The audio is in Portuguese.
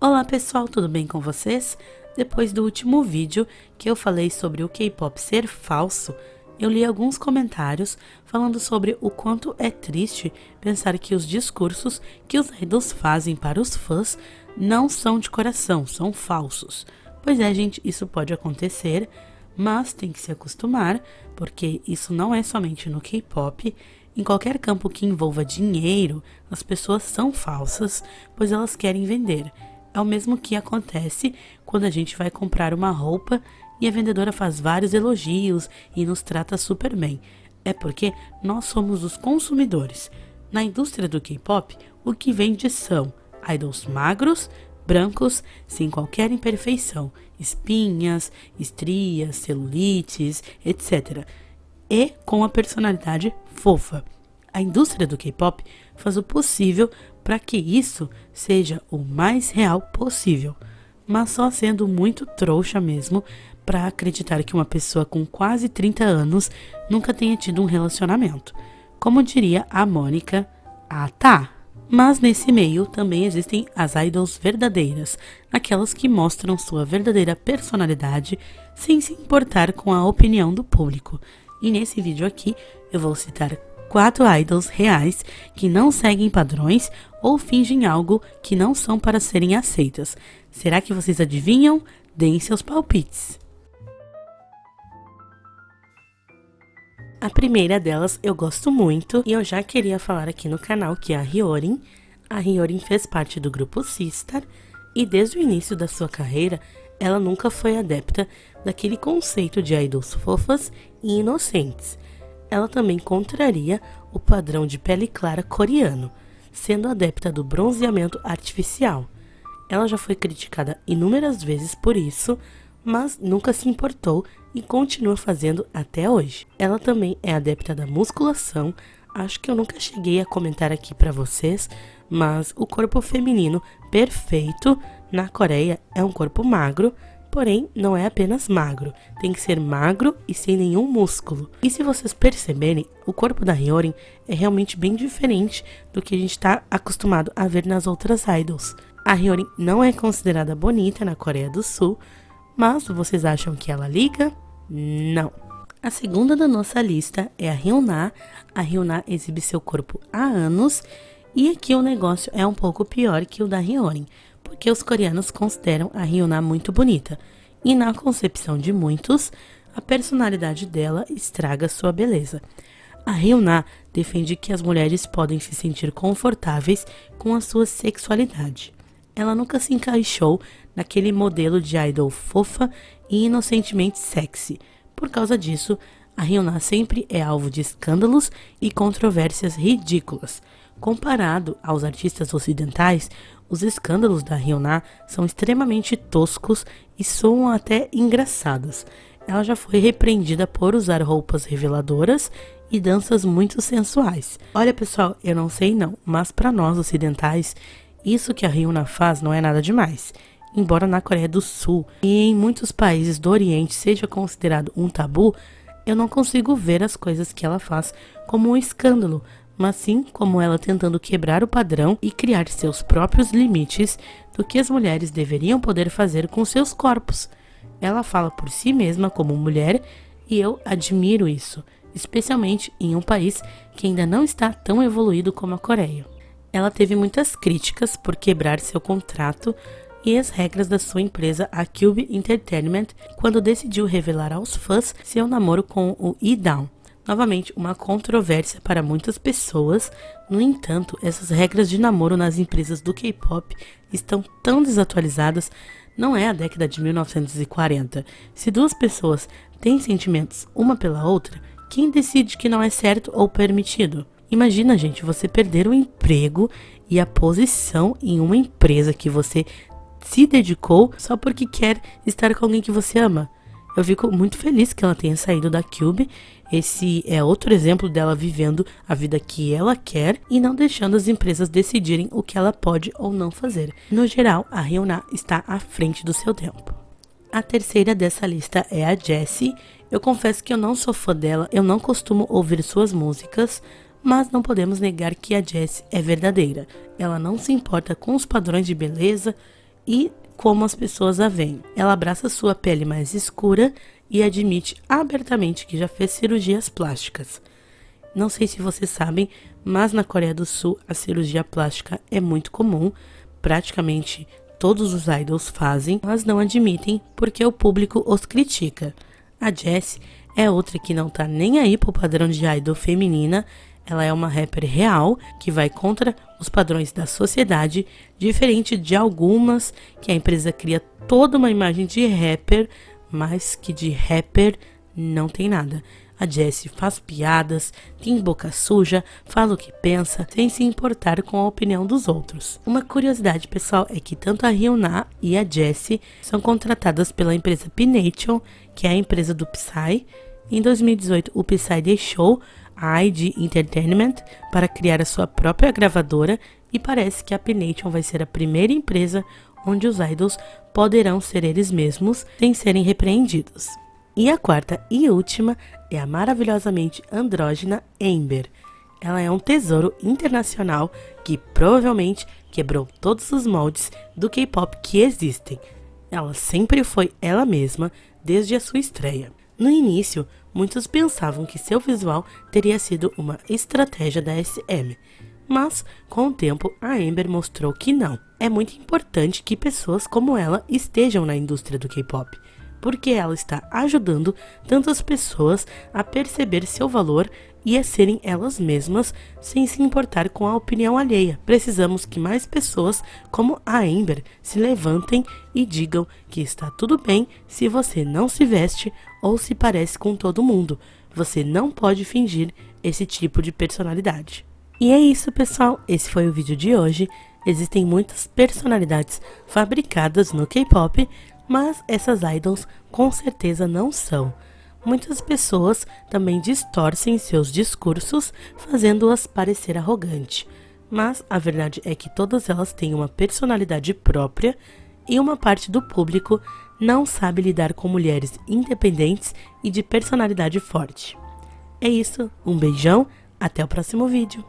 Olá pessoal, tudo bem com vocês? Depois do último vídeo que eu falei sobre o K-pop ser falso, eu li alguns comentários falando sobre o quanto é triste pensar que os discursos que os idols fazem para os fãs não são de coração, são falsos. Pois é, gente, isso pode acontecer, mas tem que se acostumar, porque isso não é somente no K-pop. Em qualquer campo que envolva dinheiro, as pessoas são falsas, pois elas querem vender. É o mesmo que acontece quando a gente vai comprar uma roupa e a vendedora faz vários elogios e nos trata super bem. É porque nós somos os consumidores. Na indústria do K-pop, o que vende são idols magros, brancos, sem qualquer imperfeição, espinhas, estrias, celulites, etc. E com a personalidade fofa. A indústria do K-pop faz o possível para que isso seja o mais real possível, mas só sendo muito trouxa mesmo para acreditar que uma pessoa com quase 30 anos nunca tenha tido um relacionamento. Como diria a Mônica, tá. Mas nesse meio também existem as idols verdadeiras, aquelas que mostram sua verdadeira personalidade sem se importar com a opinião do público. E nesse vídeo aqui eu vou citar 4 idols reais que não seguem padrões ou fingem algo que não são para serem aceitas. Será que vocês adivinham? Deem seus palpites. A primeira delas eu gosto muito e eu já queria falar aqui no canal, que é a Hyorin. A Hyorin fez parte do grupo Sistar e desde o início da sua carreira ela nunca foi adepta daquele conceito de idols fofas e inocentes. Ela também contraria o padrão de pele clara coreano, sendo adepta do bronzeamento artificial. Ela já foi criticada inúmeras vezes por isso, mas nunca se importou e continua fazendo até hoje. Ela também é adepta da musculação. Acho que eu nunca cheguei a comentar aqui pra vocês, mas o corpo feminino perfeito na Coreia é um corpo magro, porém não é apenas magro, tem que ser magro e sem nenhum músculo. E se vocês perceberem, o corpo da Hyorin é realmente bem diferente do que a gente está acostumado a ver nas outras idols. A Hyorin não é considerada bonita na Coreia do Sul, mas vocês acham que ela liga? Não. A segunda da nossa lista é a Hyuna. A Hyuna exibe seu corpo há anos e aqui o negócio é um pouco pior que o da Hyorin, porque os coreanos consideram a Hyuna muito bonita e na concepção de muitos, a personalidade dela estraga sua beleza. A Hyuna defende que as mulheres podem se sentir confortáveis com a sua sexualidade. Ela nunca se encaixou naquele modelo de idol fofa e inocentemente sexy. Por causa disso, a Hyuna sempre é alvo de escândalos e controvérsias ridículas. Comparado aos artistas ocidentais, os escândalos da Hyuna são extremamente toscos e soam até engraçados. Ela já foi repreendida por usar roupas reveladoras e danças muito sensuais. Olha pessoal, eu não sei não, mas para nós ocidentais, isso que a Hyuna faz não é nada demais. Embora na Coreia do Sul e em muitos países do Oriente seja considerado um tabu, eu não consigo ver as coisas que ela faz como um escândalo, mas sim como ela tentando quebrar o padrão e criar seus próprios limites do que as mulheres deveriam poder fazer com seus corpos. Ela fala por si mesma como mulher e eu admiro isso, especialmente em um país que ainda não está tão evoluído como a Coreia. Ela teve muitas críticas por quebrar seu contrato e as regras da sua empresa, a Cube Entertainment, quando decidiu revelar aos fãs seu namoro com o Lee-Dawn. Novamente, uma controvérsia para muitas pessoas. No entanto, essas regras de namoro nas empresas do K-pop estão tão desatualizadas. Não é a década de 1940. Se duas pessoas têm sentimentos uma pela outra, quem decide que não é certo ou permitido? Imagina, gente, você perder o emprego e a posição em uma empresa que você se dedicou só porque quer estar com alguém que você ama. Eu fico muito feliz que ela tenha saído da Cube. Esse é outro exemplo dela vivendo a vida que ela quer e não deixando as empresas decidirem o que ela pode ou não fazer. No geral, a Hyuna está à frente do seu tempo. A terceira dessa lista é a Jessie. Eu confesso que eu não sou fã dela, eu não costumo ouvir suas músicas, Mas não podemos negar que a Jessie é verdadeira. Ela não se importa com os padrões de beleza e como as pessoas a veem. Ela abraça sua pele mais escura e admite abertamente que já fez cirurgias plásticas. Não sei se vocês sabem, mas na Coreia do Sul a cirurgia plástica é muito comum. Praticamente todos os idols fazem, mas não admitem porque o público os critica. A Jessie é outra que não tá nem aí pro padrão de idol feminina. Ela é uma rapper real que vai contra os padrões da sociedade, diferente de algumas que a empresa cria toda uma imagem de rapper, mas que de rapper não tem nada. A Jessie faz piadas, tem boca suja, fala o que pensa, sem se importar com a opinião dos outros. Uma curiosidade, pessoal, é que tanto a Hyuna e a Jessie são contratadas pela empresa P-Nation, que é a empresa do Psy. Em 2018, o Psy deixou a ID Entertainment para criar a sua própria gravadora e parece que a P-Nation vai ser a primeira empresa onde os idols poderão ser eles mesmos sem serem repreendidos. E a quarta e última é a maravilhosamente andrógena Amber. Ela é um tesouro internacional que provavelmente quebrou todos os moldes do K-pop que existem. Ela sempre foi ela mesma desde a sua estreia. No início, muitos pensavam que seu visual teria sido uma estratégia da SM, mas com o tempo a Amber mostrou que não. É muito importante que pessoas como ela estejam na indústria do K-pop, porque ela está ajudando tantas pessoas a perceber seu valor e a serem elas mesmas sem se importar com a opinião alheia. Precisamos que mais pessoas como a Amber se levantem e digam que está tudo bem se você não se veste ou se parece com todo mundo. Você não pode fingir esse tipo de personalidade. E é isso, pessoal. Esse foi o vídeo de hoje. Existem muitas personalidades fabricadas no K-pop, mas essas idols com certeza não são. Muitas pessoas também distorcem seus discursos, fazendo-as parecer arrogantes. Mas a verdade é que todas elas têm uma personalidade própria e uma parte do público não sabe lidar com mulheres independentes e de personalidade forte. É isso, um beijão, até o próximo vídeo.